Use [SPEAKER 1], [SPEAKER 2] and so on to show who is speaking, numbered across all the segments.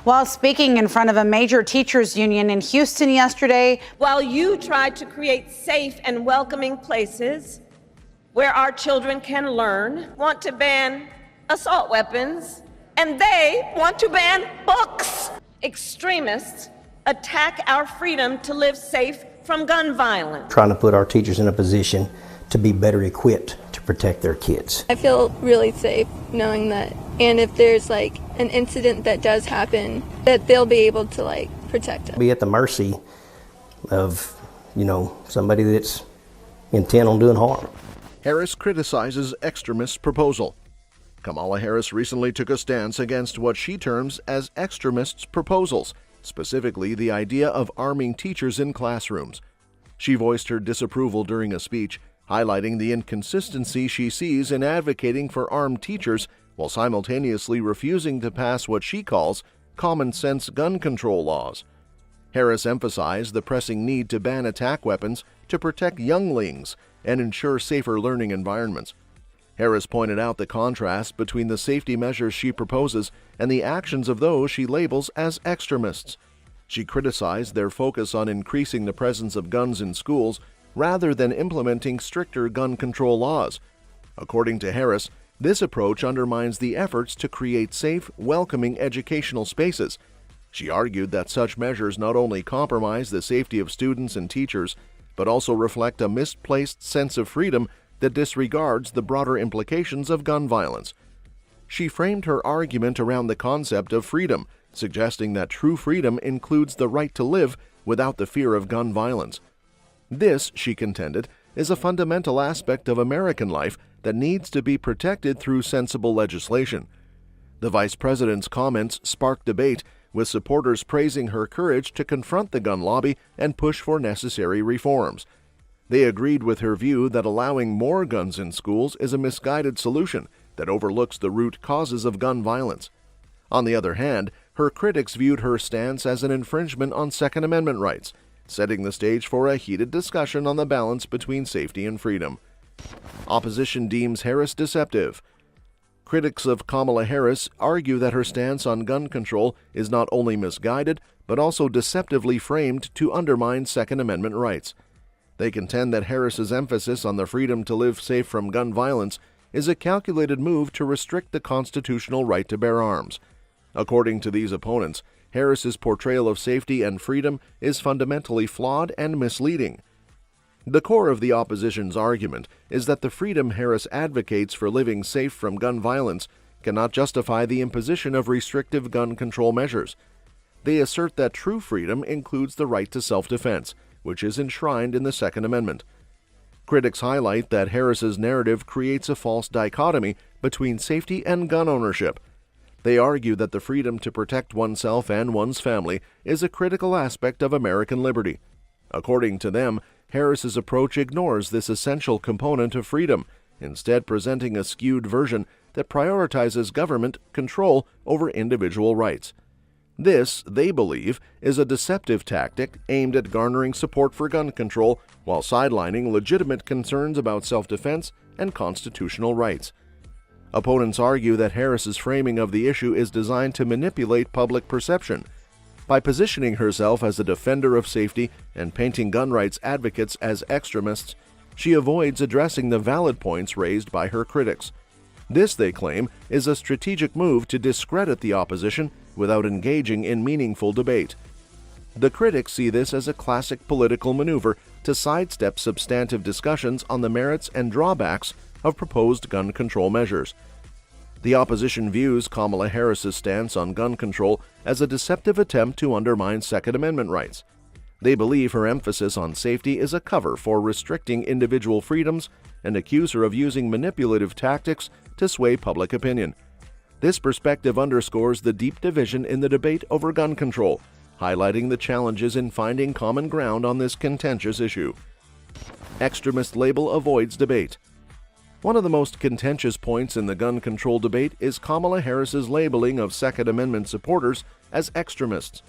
[SPEAKER 1] While speaking in front of a major teachers union in Houston yesterday,
[SPEAKER 2] while you tried to create safe and welcoming places where our children can learn, want to ban assault weapons, and they want to ban books. Extremists attack our freedom to live safe from gun violence.
[SPEAKER 3] Trying to put our teachers in a position to be better equipped to protect their kids.
[SPEAKER 4] I feel really safe knowing that, and if there's like an incident that does happen, that they'll be able to like protect us.
[SPEAKER 3] Be at the mercy of, somebody that's intent on doing harm.
[SPEAKER 5] Harris criticizes extremist proposal. Kamala Harris recently took a stance against what she terms as extremists' proposals, specifically the idea of arming teachers in classrooms. She voiced her disapproval during a speech, highlighting the inconsistency she sees in advocating for armed teachers while simultaneously refusing to pass what she calls common-sense gun control laws. Harris emphasized the pressing need to ban attack weapons to protect younglings and ensure safer learning environments. Harris pointed out the contrast between the safety measures she proposes and the actions of those she labels as extremists. She criticized their focus on increasing the presence of guns in schools rather than implementing stricter gun control laws. According to Harris, this approach undermines the efforts to create safe, welcoming educational spaces. She argued that such measures not only compromise the safety of students and teachers, but also reflect a misplaced sense of freedom that disregards the broader implications of gun violence. She framed her argument around the concept of freedom, suggesting that true freedom includes the right to live without the fear of gun violence. This, she contended, is a fundamental aspect of American life that needs to be protected through sensible legislation. The vice president's comments sparked debate, with supporters praising her courage to confront the gun lobby and push for necessary reforms. They agreed with her view that allowing more guns in schools is a misguided solution that overlooks the root causes of gun violence. On the other hand, her critics viewed her stance as an infringement on Second Amendment rights, setting the stage for a heated discussion on the balance between safety and freedom. Opposition deems Harris deceptive. Critics of Kamala Harris argue that her stance on gun control is not only misguided, but also deceptively framed to undermine Second Amendment rights. They contend that Harris's emphasis on the freedom to live safe from gun violence is a calculated move to restrict the constitutional right to bear arms. According to these opponents, Harris's portrayal of safety and freedom is fundamentally flawed and misleading. The core of the opposition's argument is that the freedom Harris advocates for living safe from gun violence cannot justify the imposition of restrictive gun control measures. They assert that true freedom includes the right to self-defense, which is enshrined in the Second Amendment. Critics highlight that Harris's narrative creates a false dichotomy between safety and gun ownership. They argue that the freedom to protect oneself and one's family is a critical aspect of American liberty. According to them, Harris's approach ignores this essential component of freedom, instead presenting a skewed version that prioritizes government control over individual rights. This, they believe, is a deceptive tactic aimed at garnering support for gun control while sidelining legitimate concerns about self-defense and constitutional rights. Opponents argue that Harris's framing of the issue is designed to manipulate public perception. By positioning herself as a defender of safety and painting gun rights advocates as extremists, she avoids addressing the valid points raised by her critics. This, they claim, is a strategic move to discredit the opposition without engaging in meaningful debate. The critics see this as a classic political maneuver to sidestep substantive discussions on the merits and drawbacks of proposed gun control measures. The opposition views Kamala Harris's stance on gun control as a deceptive attempt to undermine Second Amendment rights. They believe her emphasis on safety is a cover for restricting individual freedoms and accuse her of using manipulative tactics to sway public opinion. This perspective underscores the deep division in the debate over gun control, highlighting the challenges in finding common ground on this contentious issue. Extremist label avoids debate. One of the most contentious points in the gun control debate is Kamala Harris's labeling of Second Amendment supporters as extremists.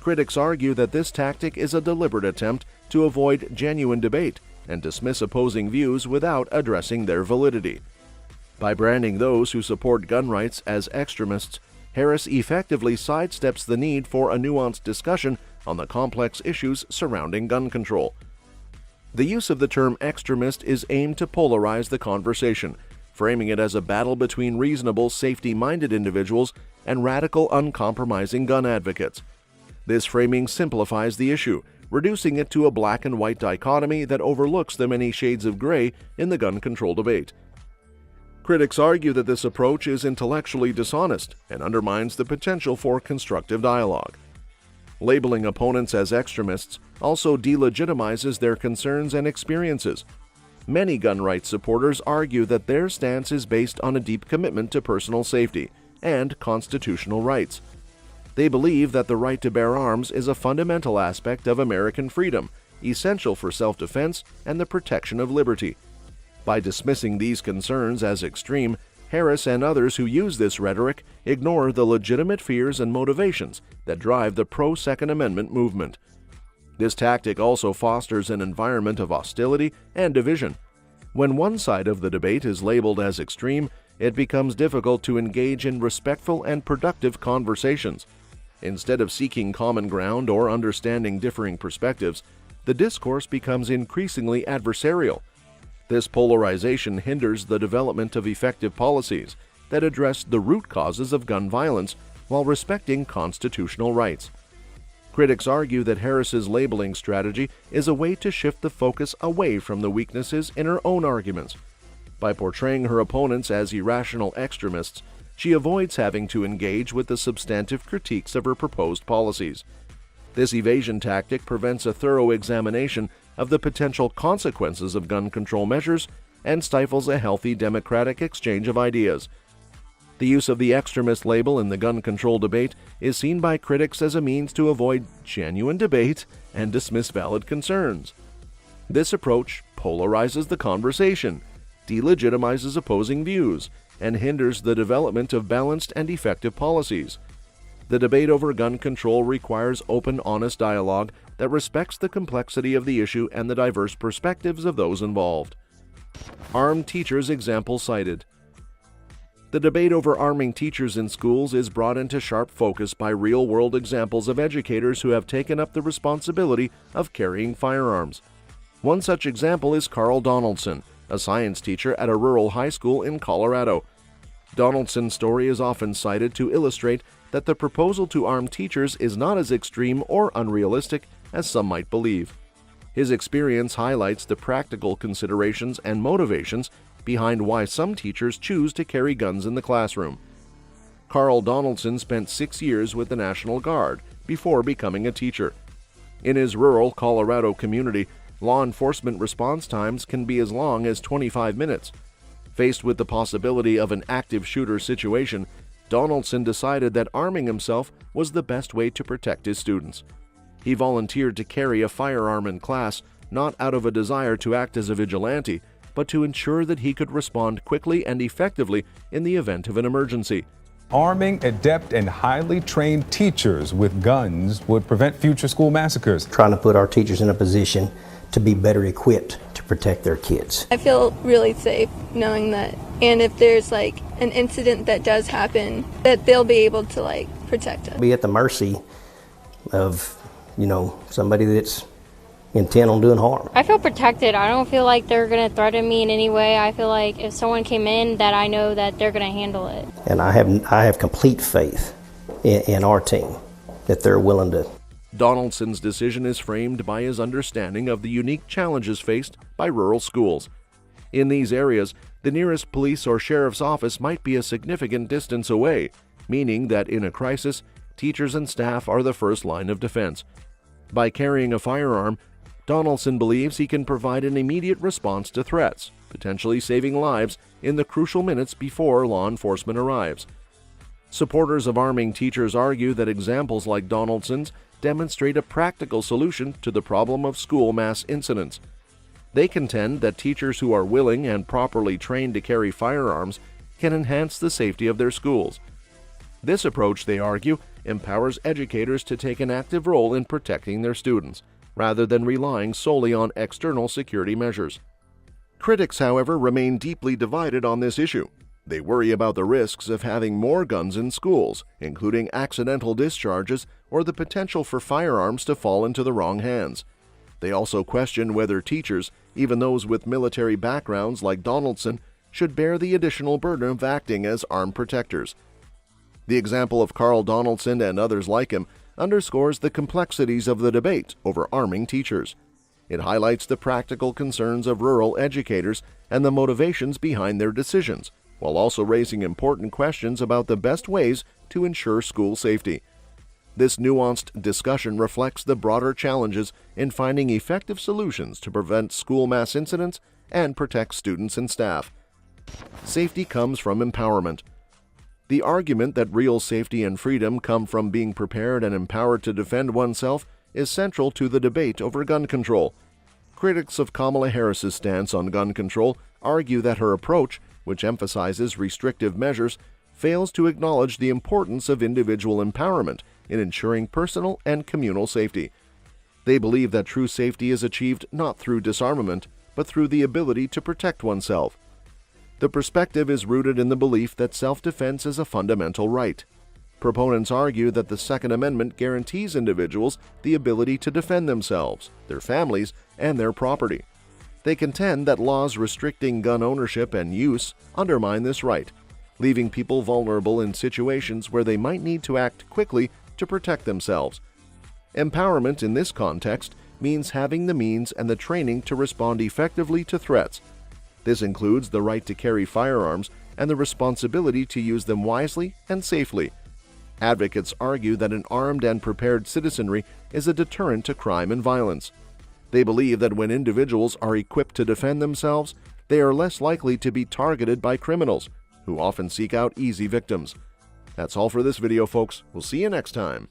[SPEAKER 5] Critics argue that this tactic is a deliberate attempt to avoid genuine debate and dismiss opposing views without addressing their validity. By branding those who support gun rights as extremists, Harris effectively sidesteps the need for a nuanced discussion on the complex issues surrounding gun control. The use of the term extremist is aimed to polarize the conversation, framing it as a battle between reasonable, safety-minded individuals and radical, uncompromising gun advocates. This framing simplifies the issue, reducing it to a black and white dichotomy that overlooks the many shades of gray in the gun control debate. Critics argue that this approach is intellectually dishonest and undermines the potential for constructive dialogue. Labeling opponents as extremists also delegitimizes their concerns and experiences. Many gun rights supporters argue that their stance is based on a deep commitment to personal safety and constitutional rights. They believe that the right to bear arms is a fundamental aspect of American freedom, essential for self-defense and the protection of liberty. By dismissing these concerns as extreme, Harris and others who use this rhetoric ignore the legitimate fears and motivations that drive the pro-Second Amendment movement. This tactic also fosters an environment of hostility and division. When one side of the debate is labeled as extreme, it becomes difficult to engage in respectful and productive conversations. Instead of seeking common ground or understanding differing perspectives, the discourse becomes increasingly adversarial. This polarization hinders the development of effective policies that address the root causes of gun violence while respecting constitutional rights. Critics argue that Harris's labeling strategy is a way to shift the focus away from the weaknesses in her own arguments. By portraying her opponents as irrational extremists, she avoids having to engage with the substantive critiques of her proposed policies. This evasion tactic prevents a thorough examination of the potential consequences of gun control measures and stifles a healthy democratic exchange of ideas. The use of the extremist label in the gun control debate is seen by critics as a means to avoid genuine debate and dismiss valid concerns. This approach polarizes the conversation, delegitimizes opposing views, and hinders the development of balanced and effective policies. The debate over gun control requires open, honest dialogue that respects the complexity of the issue and the diverse perspectives of those involved. Armed teachers example cited. The debate over arming teachers in schools is brought into sharp focus by real-world examples of educators who have taken up the responsibility of carrying firearms. One such example is Carl Donaldson, a science teacher at a rural high school in Colorado. Donaldson's story is often cited to illustrate that the proposal to arm teachers is not as extreme or unrealistic as some might believe. His experience highlights the practical considerations and motivations behind why some teachers choose to carry guns in the classroom. Carl Donaldson spent 6 years with the National Guard before becoming a teacher. In his rural Colorado community, law enforcement response times can be as long as 25 minutes. Faced with the possibility of an active shooter situation, Donaldson decided that arming himself was the best way to protect his students. He volunteered to carry a firearm in class, not out of a desire to act as a vigilante, but to ensure that he could respond quickly and effectively in the event of an emergency.
[SPEAKER 6] Arming adept and highly trained teachers with guns would prevent future school massacres.
[SPEAKER 3] Trying to put our teachers in a position to be better equipped to protect their kids.
[SPEAKER 4] I feel really safe knowing that, and if there's like an incident that does happen, that they'll be able to like protect us.
[SPEAKER 3] Be at the mercy of, somebody that's intent on doing harm.
[SPEAKER 7] I feel protected. I don't feel like they're going to threaten me in any way. I feel like if someone came in, that I know that they're going to handle it.
[SPEAKER 3] And I have complete faith in our team that they're willing to.
[SPEAKER 5] Donaldson's decision is framed by his understanding of the unique challenges faced by rural schools. In these areas, the nearest police or sheriff's office might be a significant distance away, meaning that in a crisis, teachers and staff are the first line of defense. By carrying a firearm, Donaldson believes he can provide an immediate response to threats, potentially saving lives in the crucial minutes before law enforcement arrives. Supporters of arming teachers argue that examples like Donaldson's demonstrate a practical solution to the problem of school mass incidents. They contend that teachers who are willing and properly trained to carry firearms can enhance the safety of their schools. This approach, they argue, empowers educators to take an active role in protecting their students, rather than relying solely on external security measures. Critics, however, remain deeply divided on this issue. They worry about the risks of having more guns in schools, including accidental discharges or the potential for firearms to fall into the wrong hands. They also question whether teachers, even those with military backgrounds like Donaldson, should bear the additional burden of acting as armed protectors. The example of Carl Donaldson and others like him underscores the complexities of the debate over arming teachers. It highlights the practical concerns of rural educators and the motivations behind their decisions, while also raising important questions about the best ways to ensure school safety. This nuanced discussion reflects the broader challenges in finding effective solutions to prevent school mass incidents and protect students and staff. Safety comes from empowerment. The argument that real safety and freedom come from being prepared and empowered to defend oneself is central to the debate over gun control. Critics of Kamala Harris's stance on gun control argue that her approach, which emphasizes restrictive measures, fails to acknowledge the importance of individual empowerment in ensuring personal and communal safety. They believe that true safety is achieved not through disarmament, but through the ability to protect oneself. The perspective is rooted in the belief that self-defense is a fundamental right. Proponents argue that the Second Amendment guarantees individuals the ability to defend themselves, their families, and their property. They contend that laws restricting gun ownership and use undermine this right, leaving people vulnerable in situations where they might need to act quickly to protect themselves. Empowerment in this context means having the means and the training to respond effectively to threats. This includes the right to carry firearms and the responsibility to use them wisely and safely. Advocates argue that an armed and prepared citizenry is a deterrent to crime and violence. They believe that when individuals are equipped to defend themselves, they are less likely to be targeted by criminals, who often seek out easy victims. That's all for this video, folks. We'll see you next time.